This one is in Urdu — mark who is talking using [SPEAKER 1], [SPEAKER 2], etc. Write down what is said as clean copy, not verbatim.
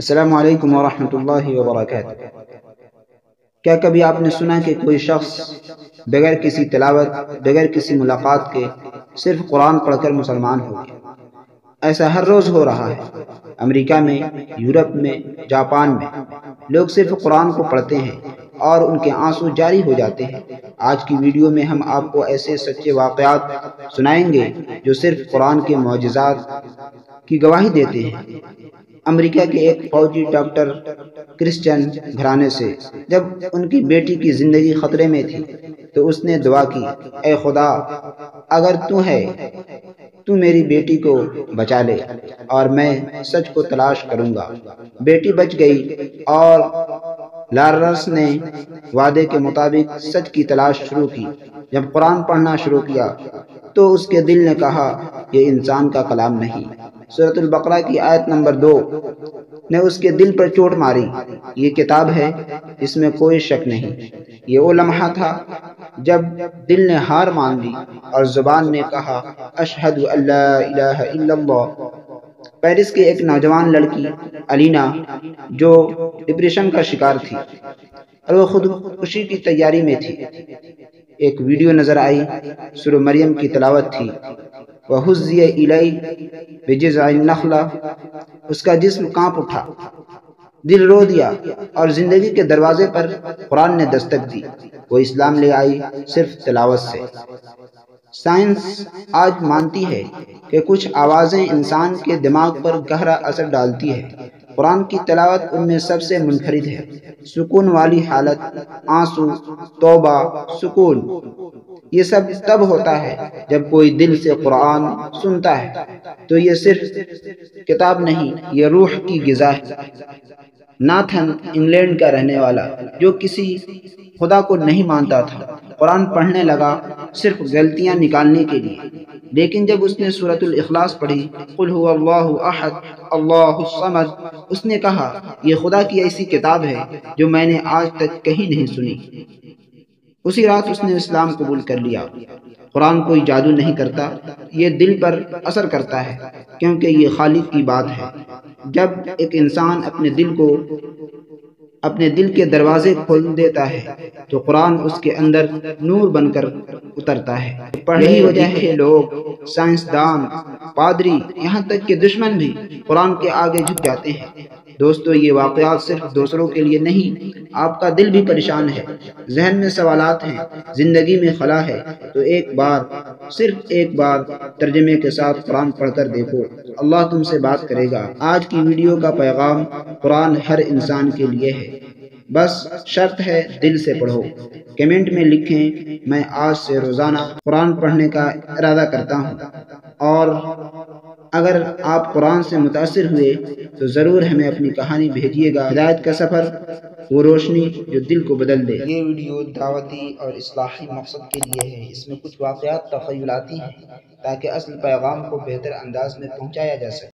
[SPEAKER 1] السلام علیکم ورحمۃ اللہ وبرکاتہ۔ کیا کبھی آپ نے سنا کہ کوئی شخص بغیر کسی تلاوت، بغیر کسی ملاقات کے صرف قرآن پڑھ کر مسلمان ہو گیا؟ ایسا ہر روز ہو رہا ہے۔ امریکہ میں، یورپ میں، جاپان میں لوگ صرف قرآن کو پڑھتے ہیں اور ان کے آنسو جاری ہو جاتے ہیں۔ آج کی ویڈیو میں ہم آپ کو ایسے سچے واقعات سنائیں گے جو صرف قرآن کے معجزات کی گواہی دیتے ہیں۔ امریکہ کے ایک فوجی ڈاکٹر کرسچن گھرانے سے جب ان کی بیٹی کی زندگی خطرے میں تھی تو اس نے دعا کی، اے خدا، اگر تو ہے تو میری بیٹی کو بچا لے اور میں سچ کو تلاش کروں گا۔ بیٹی بچ گئی اور لارنس نے وعدے کے مطابق سچ کی تلاش شروع کی۔ جب قرآن پڑھنا شروع کیا تو اس کے دل نے کہا، یہ انسان کا کلام نہیں۔ سورۃ البقرہ کی آیت نمبر 2 نے اس کے دل پر چوٹ ماری۔ یہ کتاب ہے، اس میں کوئی شک نہیں۔ یہ وہ لمحہ تھا جب دل نے ہار مان لی اور زبان نے کہا، اشہد ان لا الہ الا اللہ۔ پیرس کی ایک نوجوان لڑکی الینا جو ڈپریشن کا شکار تھی اور وہ خودکشی کی تیاری میں تھی، ایک ویڈیو نظر آئی، سورہ مریم کی تلاوت تھی، وَہُزِّیَ إِلَيْكَ بِجِذْعِ النَّخْلَةِ۔ اس کا جسم کانپ اٹھا، دل رو دیا اور زندگی کے دروازے پر قرآن نے دستک دی۔ وہ اسلام لے آئی صرف تلاوت سے۔ سائنس آج مانتی ہے کہ کچھ آوازیں انسان کے دماغ پر گہرا اثر ڈالتی ہے۔ قرآن کی تلاوت ان میں سب سے منفرد ہے۔ سکون والی حالت، آنسو، توبہ، سکون، یہ سب تب ہوتا ہے جب کوئی دل سے قرآن سنتا ہے۔ تو یہ صرف کتاب نہیں، یہ روح کی غذا ہے۔ ناتھن انگلینڈ کا رہنے والا جو کسی خدا کو نہیں مانتا تھا، قرآن پڑھنے لگا صرف غلطیاں نکالنے کے لیے، لیکن جب اس نے سورۃ الاخلاص پڑھی، قل هو اللہ احد اللہ الصمد، اس نے کہا، یہ خدا کی ایسی کتاب ہے جو میں نے آج تک کہیں نہیں سنی۔ اسی رات اس نے اسلام قبول کر لیا۔ قرآن کوئی جادو نہیں کرتا، یہ دل پر اثر کرتا ہے کیونکہ یہ خالق کی بات ہے۔ جب ایک انسان اپنے دل کے دروازے کھول دیتا ہے تو قرآن اس کے اندر نور بن کر اترتا ہے۔ یہی وجہ ہے کہ لوگ، سائنسدان، پادری، یہاں تک کہ دشمن بھی قرآن کے آگے جھک جاتے ہیں۔ دوستو، یہ واقعات صرف دوسروں کے لیے نہیں، آپ کا دل بھی پریشان ہے، ذہن میں سوالات ہیں، زندگی میں خلا ہے، تو ایک بار، صرف ایک بار ترجمے کے ساتھ قرآن پڑھ کر دیکھو، اللہ تم سے بات کرے گا۔ آج کی ویڈیو کا پیغام، قرآن ہر انسان کے لیے ہے، بس شرط ہے دل سے پڑھو۔ کمنٹ میں لکھیں، میں آج سے روزانہ قرآن پڑھنے کا ارادہ کرتا ہوں۔ اور اگر آپ قرآن سے متاثر ہوئے تو ضرور ہمیں اپنی کہانی بھیجیے گا۔ ہدایت کا سفر، وہ روشنی جو دل کو بدل دے۔ یہ ویڈیو دعوتی اور اصلاحی مقصد کے لیے ہے۔ اس میں کچھ واقعات تخیلاتی ہیں تاکہ اصل پیغام کو بہتر انداز میں پہنچایا جا سکے۔